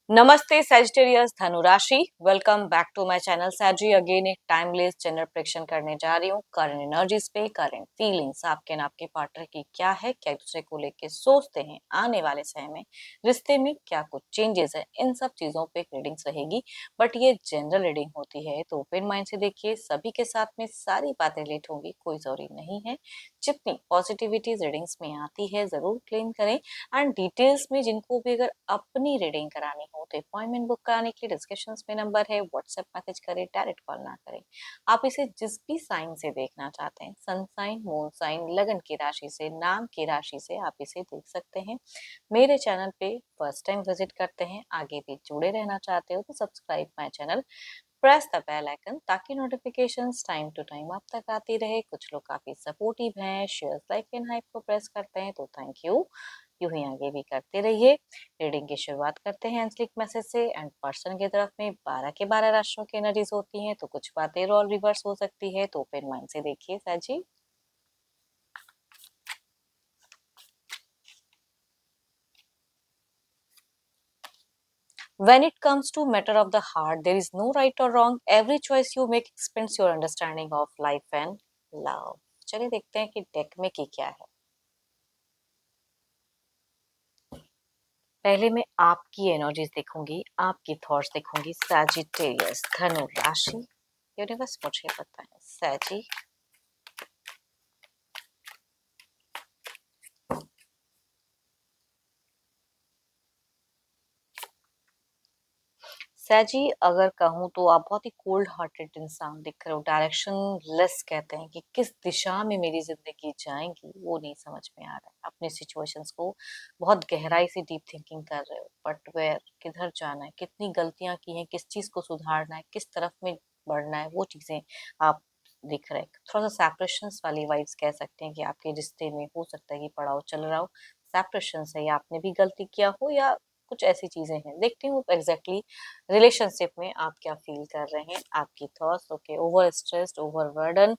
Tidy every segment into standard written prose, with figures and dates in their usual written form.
नमस्ते सैजिटेरियस धनु राशि। Welcome back to my channel Sagi. Again एक टाइमलेस चैनल प्रेडिक्शन करने जा रही हूँ। करंट एनर्जीज पे, करंट फीलिंग्स आपके ना आपके पार्टनर की क्या है, क्या एक दूसरे को लेके सोचते हैं, आने वाले समय में रिश्ते में क्या कुछ चेंजेस है, इन सब चीजों पे रीडिंग्स रहेगी। बट ये जनरल रीडिंग होती है तो ओपन माइंड से देखिए। सभी के साथ में सारी बातें रिलेट होंगी, कोई जरूरी नहीं है। जितनी पॉजिटिविटी रीडिंग्स में आती है जरूर क्लेम करें। एंड डिटेल्स में जिनको भी अगर अपनी रीडिंग करानी हो तो अपॉइंटमेंट बुक कराने के लिए डिस्क्रिप्शन में नंबर है, व्हाट्सएप मैसेज करें, डायरेक्ट कॉल ना करें। आप इसे जिस भी साइन से देखना चाहते हैं, सन साइन, मून साइन, लगन की राशि से, नाम की राशि से आप इसे देख सकते हैं। मेरे चैनल पे फर्स्ट टाइम विजिट करते हैं, आगे भी जुड़े रहना चाहते हो तो subscribe my channel, press the bell icon ताकि नोटिफिकेशंस टाइम टू टाइम आप तक आती रहे। कुछ लोग काफी सपोर्टिव हैं, शेयर, लाइक एंड हाइप को प्रेस करते हैं तो थैंक यू। यूं ही आगे भी करते रहिए। रीडिंग की शुरुआत करते हैं एंजलिक मैसेज से। एंड पर्सन की तरफ में 12 के 12 राशियों की एनर्जीज होती हैं तो कुछ बातें रोल रिवर्स हो सकती है, तो ओपन माइंड से देखिए साजी। When it comes to matter of the heart, there is no right or wrong. Every choice you make expands your understanding of life and love. चलिए देखते हैं कि डेक में की क्या है। पहले मैं आपकी एनर्जीज देखूंगी, आपकी थॉट्स देखूंगी। सैजिटेरियस धनु राशि, यूनिवर्स मुझे बताएं सैजी। सैजी अगर कहूँ तो आप बहुत ही कोल्ड हार्टेड इंसान दिख रहे हो। डायरेक्शन लेस कहते हैं कि किस दिशा में मेरी जिंदगी जाएगी वो नहीं समझ में आ रहा है। अपने सिचुएशंस को बहुत गहराई से डीप थिंकिंग कर रहे हो, बट वेयर, किधर जाना है, कितनी गलतियां की हैं, किस चीज को सुधारना है, किस तरफ में बढ़ना है, वो चीजें आप दिख रहे हैं। थोड़ा सा सेपरेशन वाली वाइब्स कह सकते हैं कि आपके रिश्ते में हो सकता है कि पड़ाव चल रहा हो, सेपरेशन है, या आपने भी गलती किया हो, या कुछ ऐसी चीजें हैं। देखती हूँ एग्जैक्टली रिलेशनशिप में आप क्या फील कर रहे हैं। आपकी thoughts okay, over stressed, over burden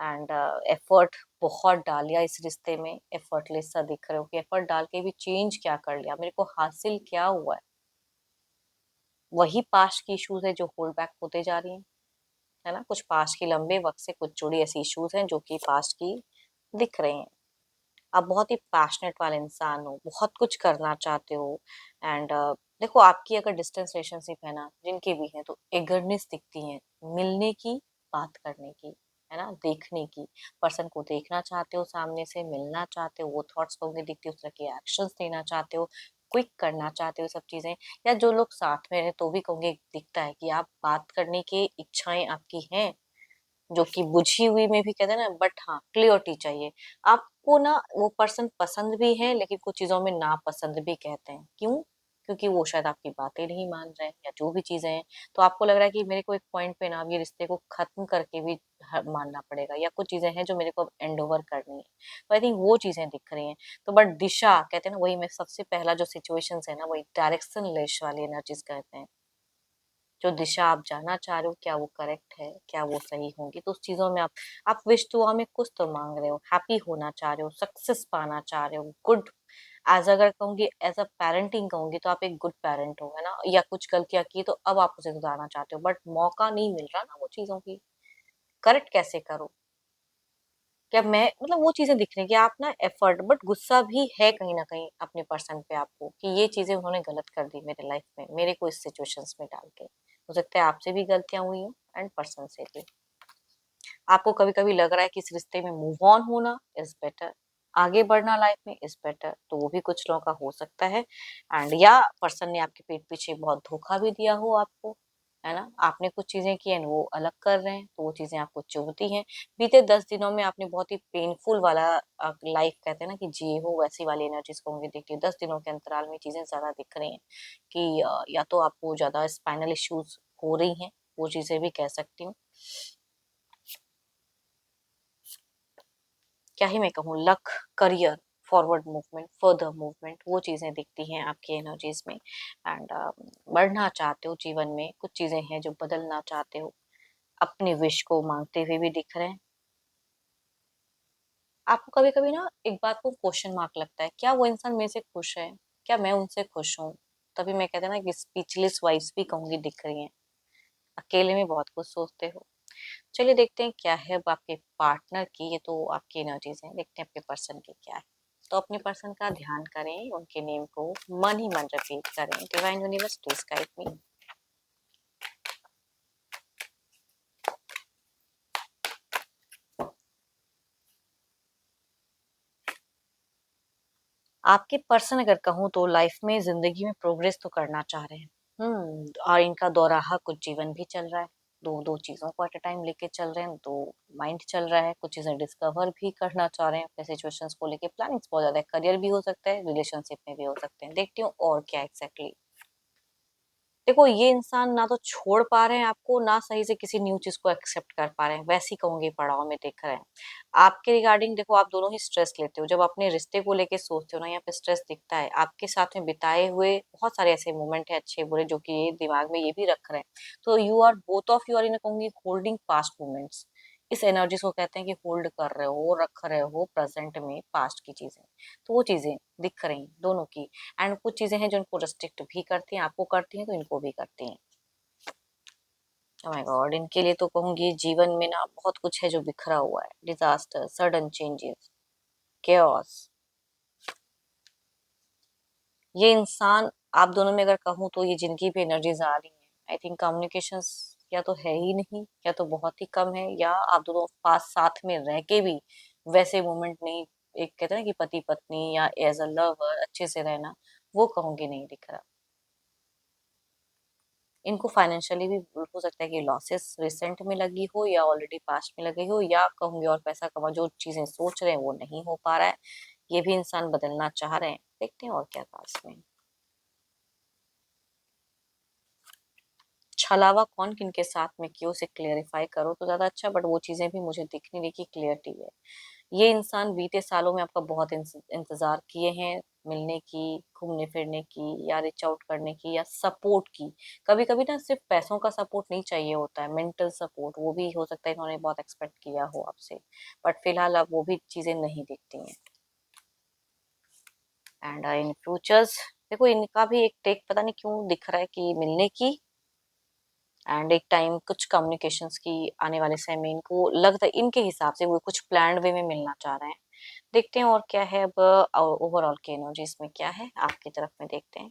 and effort बहुत डाल लिया इस रिश्ते में, एफर्टलेस सा दिख रहे हो कि एफर्ट डाल के भी चेंज क्या कर लिया, मेरे को हासिल क्या हुआ है। वही पास्ट की इश्यूज है जो होल्ड बैक होते जा रही है ना। कुछ पास्ट की लंबे वक्त से कुछ जुड़ी ऐसी इश्यूज हैं जो कि पास्ट की दिख रही हैं। आप बहुत ही पैशनेट वाले इंसान हो, बहुत कुछ करना चाहते हो। एंड देखो, आपकी अगर डिस्टेंस रिलेशनशिप है ना, जिनके भी हैं, तो एगरनेस दिखती है मिलने की, बात करने की, है ना, देखने की। पर्सन को देखना चाहते हो, सामने से मिलना चाहते हो, वो थॉट्स होंगे दिखती है, उस तरह के एक्शंस लेना चाहते हो, क्विक करना चाहते हो सब चीजें। या जो लोग साथ में रहे तो भी कहोगे, दिखता है कि आप बात करने की इच्छाएं आपकी हैं, जो कि बुझी हुई में भी कहते हैं ना, बट हाँ क्लियरिटी चाहिए आपको ना। वो पर्सन पसंद भी है लेकिन कुछ चीजों में नापसंद भी कहते हैं। क्यों? क्योंकि वो शायद आपकी बातें नहीं मान रहे हैं या जो भी चीजें हैं। तो आपको लग रहा है कि मेरे को एक पॉइंट पे ना अब ये रिश्ते को खत्म करके भी मानना पड़ेगा, या कुछ चीजें हैं जो मेरे को एंड ओवर करनी है। तो आई थिंक वो चीजें दिख रही हैं। तो बट दिशा कहते हैं ना, वही मैं सबसे पहला जो सिचुएशन है ना, वही डायरेक्शन लेस वाली एनर्जीज कहते हैं। जो दिशा आप जाना चाह रहे हो, क्या वो करेक्ट है, क्या वो सही होंगी, तो उस चीजों में आप विश दुआ में कुछ तो मांग रहे हो, हैप्पी होना चाह रहे हो, सक्सेस पाना चाह रहे हो, गुड। एज अगर कहूंगी, एज अ पेरेंटिंग कहूंगी तो आप एक गुड पेरेंट हो, है ना। या कुछ गलतियां की तो अब आप उसे सुधारना चाहते हो, बट मौका नहीं मिल रहा ना वो चीजों की। करेक्ट कैसे करो? क्या मैं मतलब वो चीजें दिख रही हैं कि आप ना एफर्ट, बट गुस्सा भी है कहीं ना कहीं अपने पर्सन पे आपको, कि ये चीजें उन्होंने गलत कर दी मेरे लाइफ में, मेरे को इस सिचुएशंस में डाल के। हो सकता है आपसे भी गलतियां हुई हो एंड पर्सन से भी। आपको कभी कभी लग रहा है कि इस रिश्ते में मूव ऑन होना इज बेटर, आगे बढ़ना लाइफ में इज बेटर, तो वो भी कुछ लोगों का हो सकता है। एंड या पर्सन ने आपके पीठ पीछे बहुत धोखा भी दिया हो आपको, है ना। आपने कुछ चीजें की एंड वो अलग कर रहे हैं, तो वो चीजें आपको चुभती हैं। बीते 10 दिनों में आपने बहुत ही पेनफुल वाला लाइफ कहते हैं ना कि जिए हो, वैसी वाली एनर्जीज को मुझे दिखती है। 10 दिनों के अंतराल में चीजें ज्यादा दिख रही हैं कि या तो आपको ज्यादा स्पाइनल इश्यूज हो रही हैं, वो चीजें भी कह सकती हूँ। क्या ही मैं कहूँ, luck, career, forward movement, further movement, वो चीजें दिखती हैं आपकी एनर्जीज में। एंड बढ़ना चाहते हो जीवन में, कुछ चीजें हैं जो बदलना चाहते हो, अपने विश को मांगते हुए भी दिख रहे हैं। आपको कभी कभी ना एक बात को क्वेश्चन मार्क लगता है, क्या वो इंसान मेरे से खुश है, क्या मैं उनसे खुश हूँ। तभी मैं कहते हैं ना कि स्पीचलेस वाइब्स भी कहूंगी दिख रही हैं। अकेले में बहुत कुछ सोचते हो। चलिए देखते हैं क्या है अब आपके पार्टनर की, ये तो आपकी एनर्जीज हैं, देखते हैं आपके पर्सन की क्या है। तो अपने पर्सन का ध्यान करें, उनके नेम को मन ही मन रिपीट करें। Divine universe please guide me. आपके पर्सन अगर कहूँ तो लाइफ में जिंदगी में प्रोग्रेस तो करना चाह रहे हैं। और इनका दोराहा कुछ जीवन भी चल रहा है। दो दो चीजों को एट अ टाइम लेके चल रहे हैं, तो माइंड चल रहा है, कुछ चीजें डिस्कवर भी करना चाह रहे हैं अपने सिचुएशंस को लेके। प्लानिंग्स बहुत ज्यादा है, करियर भी हो सकता है, रिलेशनशिप में भी हो सकते हैं। देखती हूँ और क्या एग्जैक्टली। देखो ये इंसान ना तो छोड़ पा रहे हैं आपको, ना सही से किसी न्यू चीज को एक्सेप्ट कर पा रहे हैं, वैसी कहूंगी पड़ाव में देख रहे हैं। आपके रिगार्डिंग देखो, आप दोनों ही स्ट्रेस लेते हो। जब अपने रिश्ते को लेके सोचते हो ना, यहाँ पे स्ट्रेस दिखता है। आपके साथ में बिताए हुए बहुत सारे ऐसे मोमेंट है अच्छे बुरे, जो कि ये दिमाग में ये भी रख रहे हैं। तो you are both of you are in कहूंगी होल्डिंग पास्ट मोमेंट्स। इस एनर्जी को कहते हैं कि होल्ड कर रहे हो, रख रहे हो प्रेजेंट में पास्ट की चीजें। तो वो चीजें दिख रही हैं दोनों की। एंड कुछ चीजें हैं जो इनको रिस्ट्रिक्ट भी करती हैं, आपको करती हैं तो इनको भी करती हैं। ओह माय गॉड, इनके लिए तो कहूंगी जीवन में ना बहुत कुछ है जो बिखरा हुआ है। Disaster, sudden changes, chaos. ये इंसान आप दोनों में अगर कहूँ तो ये जिनकी भी एनर्जीज आ रही हैं, आई थिंक कम्युनिकेशंस या तो है ही नहीं, या तो बहुत ही कम है, या आप दोनों पास साथ में रह के भी वैसे मोमेंट नहीं। एक कहते हैं ना कि पति पत्नी या एज अ लवर अच्छे से रहना, वो कहूंगी नहीं दिख रहा। इनको फाइनेंशियली भी हो सकता है कि लॉसेस रिसेंट में लगी हो, या ऑलरेडी पास्ट में लगी हो, या कहूंगी और पैसा कमा जो चीजें सोच रहे हैं वो नहीं हो पा रहा है। ये भी इंसान बदलना चाह रहे हैं, देखते हैं और क्या पास में। छलावा कौन किन के साथ में क्यों, से क्लियरिफाई करो तो ज्यादा अच्छा, बट वो चीजें भी मुझे दिख नहीं रही कि क्लियरिटी है। ये इंसान बीते सालों में आपका बहुत इंतजार किए हैं, मिलने की, घूमने फिरने की, या रिच आउट करने की, या सपोर्ट की। कभी कभी ना सिर्फ पैसों का सपोर्ट नहीं चाहिए होता है, मेंटल सपोर्ट वो भी हो सकता है, इन्होंने बहुत एक्सपेक्ट किया हो आपसे। बट फिलहाल अब वो भी चीजें नहीं दिखती हैं। एंड इन फ्यूचर्स देखो, इनका भी एक टेक पता नहीं क्यों दिख रहा है कि मिलने की, एंड एक टाइम कुछ कम्युनिकेशंस की आने वाले समय में इनको लगता है, इनके हिसाब से वो कुछ प्लान्ड वे में मिलना चाह रहे हैं। देखते हैं और क्या है अब। ओवरऑल के एनर्जीज में क्या है आपकी तरफ में, देखते हैं।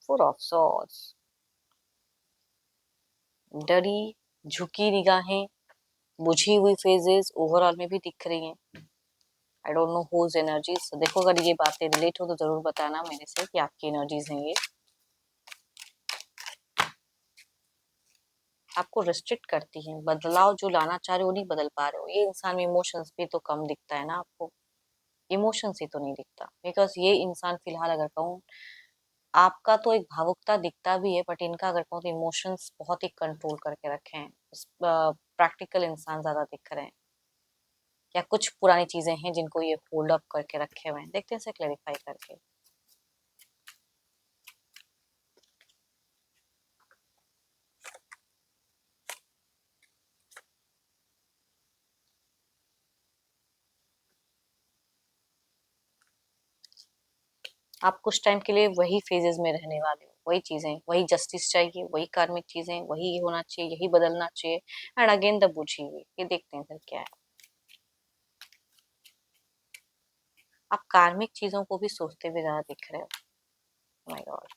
फोर ऑफ सॉर्ड्स, डरी झुकी निगाहें, बुझी हुई फेजेस ओवरऑल में भी दिख रही हैं। I don't know whose energies. देखो अगर ये बातें रिलेट हो तो जरूर बताना मेरे से कि आपकी एनर्जीज हैं ये। आपको रिस्ट्रिक्ट करती हैं, बदलाव जो लाना चाह रहे हो नहीं बदल पा रहे हो। ये इंसान में इमोशंस भी तो कम दिखता है ना आपको, इमोशंस ही तो नहीं दिखता। बिकॉज ये इंसान फिलहाल अगर कहूँ, आपका तो एक भावुकता दिखता भी है, बट इनका अगर कहूँ तो इमोशंस बहुत ही कंट्रोल करके रखे हैं। प्रैक्टिकल इंसान ज्यादा दिख रहे हैं, या कुछ पुरानी चीजें हैं जिनको ये होल्ड अप करके रखे हुए हैं। देखते हैं इसे क्लेरिफाई करके। आप कुछ टाइम के लिए वही फेजेस में रहने वाले हो, वही चीजें, वही जस्टिस चाहिए, वही कार्मिक चीजें, वही होना चाहिए, यही बदलना चाहिए। एंड अगेन द बुझी हुई, ये देखते हैं फिर क्या है। आप कार्मिक चीजों को भी सोचते हुए ज्यादा दिख रहे हो। माय गॉड,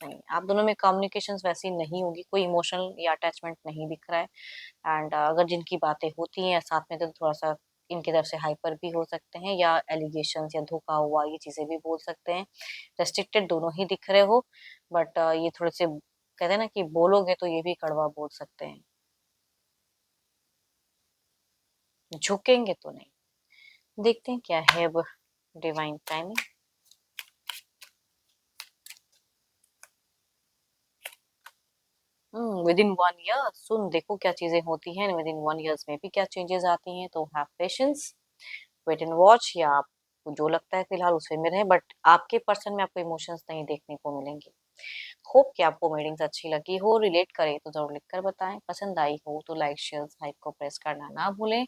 नहीं, आप दोनों में कम्युनिकेशंस वैसी नहीं होगी, कोई इमोशनल या अटैचमेंट नहीं दिख रहा है। एंड अगर जिनकी बातें होती हैं साथ में, तो थोड़ा सा इनकी तरफ से हाइपर भी हो सकते हैं, या एलिगेशंस या धोखा हुआ ये चीजें भी बोल सकते हैं। रेस्ट्रिक्टेड दोनों ही दिख रहे हो, बट ये थोड़े से कहते हैं ना कि बोलोगे तो ये भी कड़वा बोल सकते हैं। झुकेंगे तो नहीं, देखते हैं क्या है अब। Divine timing. Within 1 year, सुन देखो क्या चीजें होती हैं विद इन 1 ईयर्स में भी क्या चेंजेस आती हैं। तो have patience, wait and watch, या आपको जो लगता है फिलहाल उसमें में रहे, बट आपके पर्सन में आपको इमोशंस नहीं देखने को मिलेंगे। होप कि आपको मीटिंग्स अच्छी लगी हो, रिलेट करे तो ज़रूर लिखकर बताएँ, पसंद आई हो तो लाइक, शेयर, हाइप को प्रेस करना ना भूलें।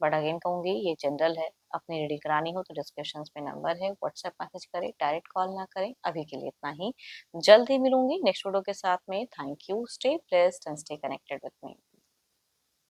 बट अगेन कहूँगी ये जनरल है, अपनी रीडिंग करानी हो तो डिस्क्रिप्शंस में नंबर है, व्हाट्सएप मैसेज करें, डायरेक्ट कॉल ना करें। अभी के लिए इतना ही, जल्द ही मिलूँगी नेक्स्ट वीडियो के साथ में। Thank you, stay blessed and stay connected with me.